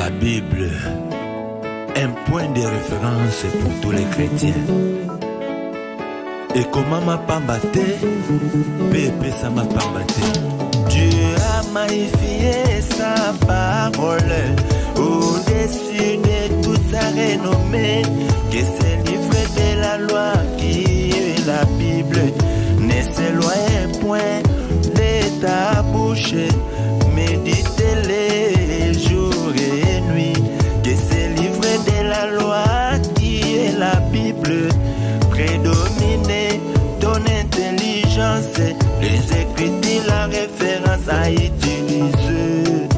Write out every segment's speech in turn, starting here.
La Bible, un point de référence pour tous les chrétiens. Et comment m'a pambaté, Pépé ça m'a pambaté. Dieu a magnifié sa parole au-dessus de toute sa renommée. Que ce livre de la loi qui est la Bible ne s'éloigne point de ta bouche. Méditez-les jour et nuit. Que ce livre de la loi qui est la Bible prédomine ton intelligence. Les Écritures, la référence à utiliser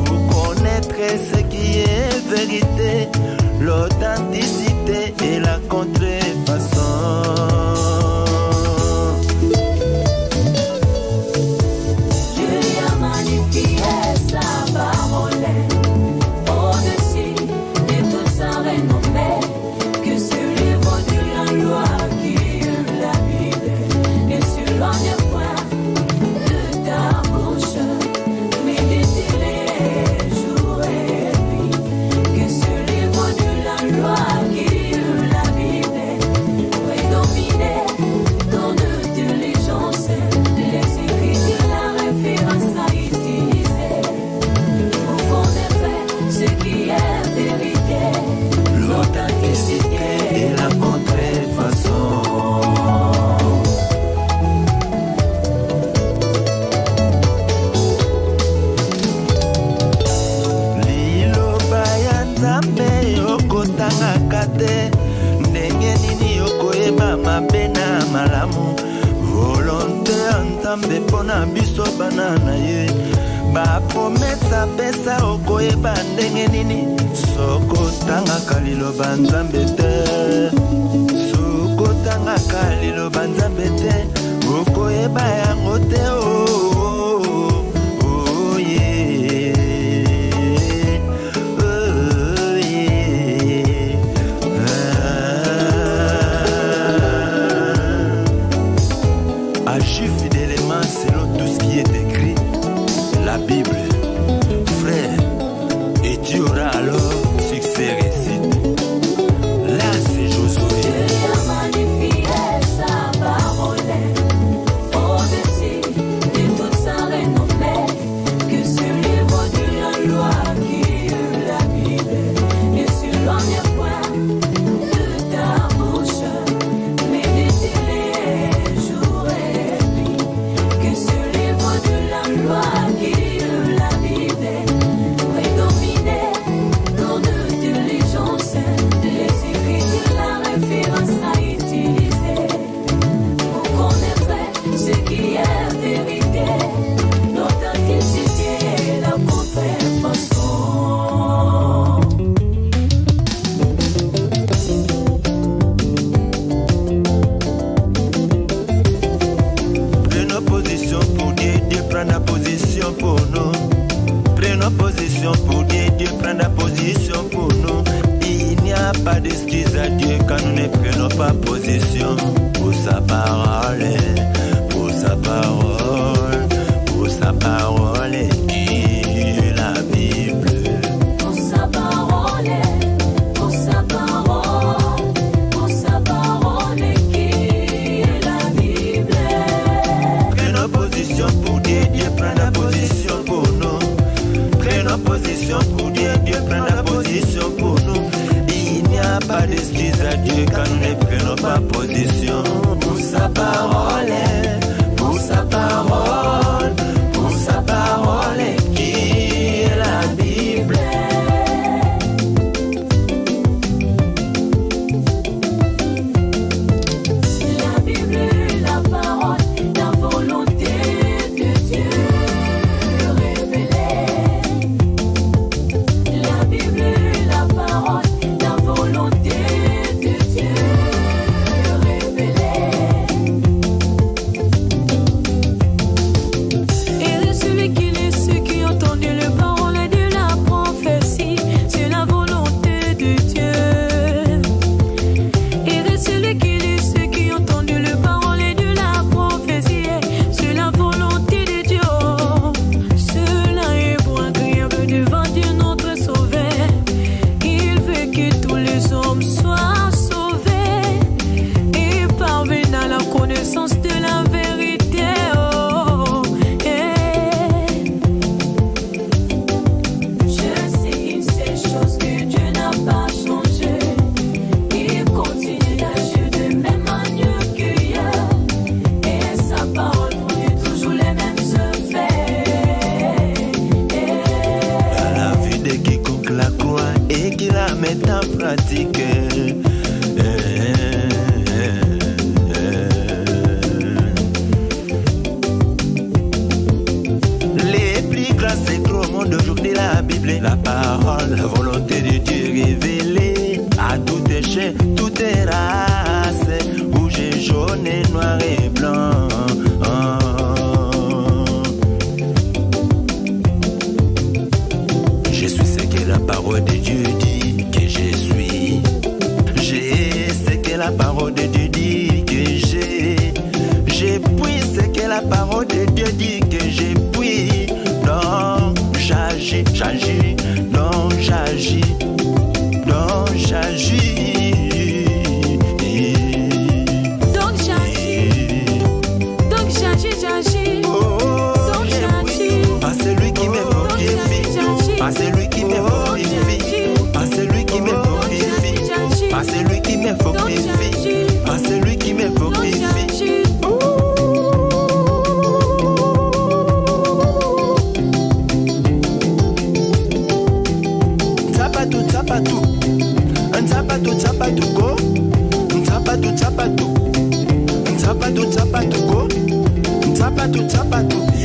pour connaître ce qui est vérité, l'authenticité et la contrefaçon. Nzambe pona biso banana ye ba promesa pesa okoyeba ndenge nini soko tanga kalilo banzambe te soko tanga kalilo banzambe te okoyeba yango te Agis fidèlement selon tout ce qui est écrit, la Bible, frère, et tu auras alors succès réussite. Là c'est Josué. Dieu a magnifié sa parole au-dessus de toute sa renommée. Que ce livre de la loi qui est la Bible ne s'éloigne point de ta bouche. Méditez-les jour et nuit. Que ce livre de la loi qui est la Bible prédomine dans notre intelligence. Les Écritures, la référence à utiliser pour connaître ce qui est vérité, l'authenticité et la contrefaçon. Prenons position pour Dieu, Dieu prend la position pour nous. Prenons position pour Dieu, Dieu prend la position pour nous. Il n'y a pas d'excuse à Dieu quand nous ne prenons pas position pour sa parole, pour sa parole, pour sa parole qui est la Bible. Pour sa parole, pour sa parole, pour sa parole qui est la Bible. Prenons position pour Dieu, Dieu prend la position pour nous. Prenons position pour Dieu, Dieu prend la position pour nous. Il n'y a pas d'excuse à Dieu quand nous ne prenons pas position pour sa parole, pour sa parole, pour sa parole qui est la Bible. La Bible est la parole, la volonté de Dieu révélée. La Bible est la parole, la volonté de Dieu révélée. la parole de Dieu dit que j'ai pris. Donc j'agis, donc j'agis, donc j'agis. Donc j'agis. Donc j'agis. Pas celui qui me modifie, pas celui qui me modifie, pas celui qui me modifie, pas celui qui me modifie, pas celui qui me modifie. Zapatu, zapatu go, zapatu go, zapatu go, zapatu.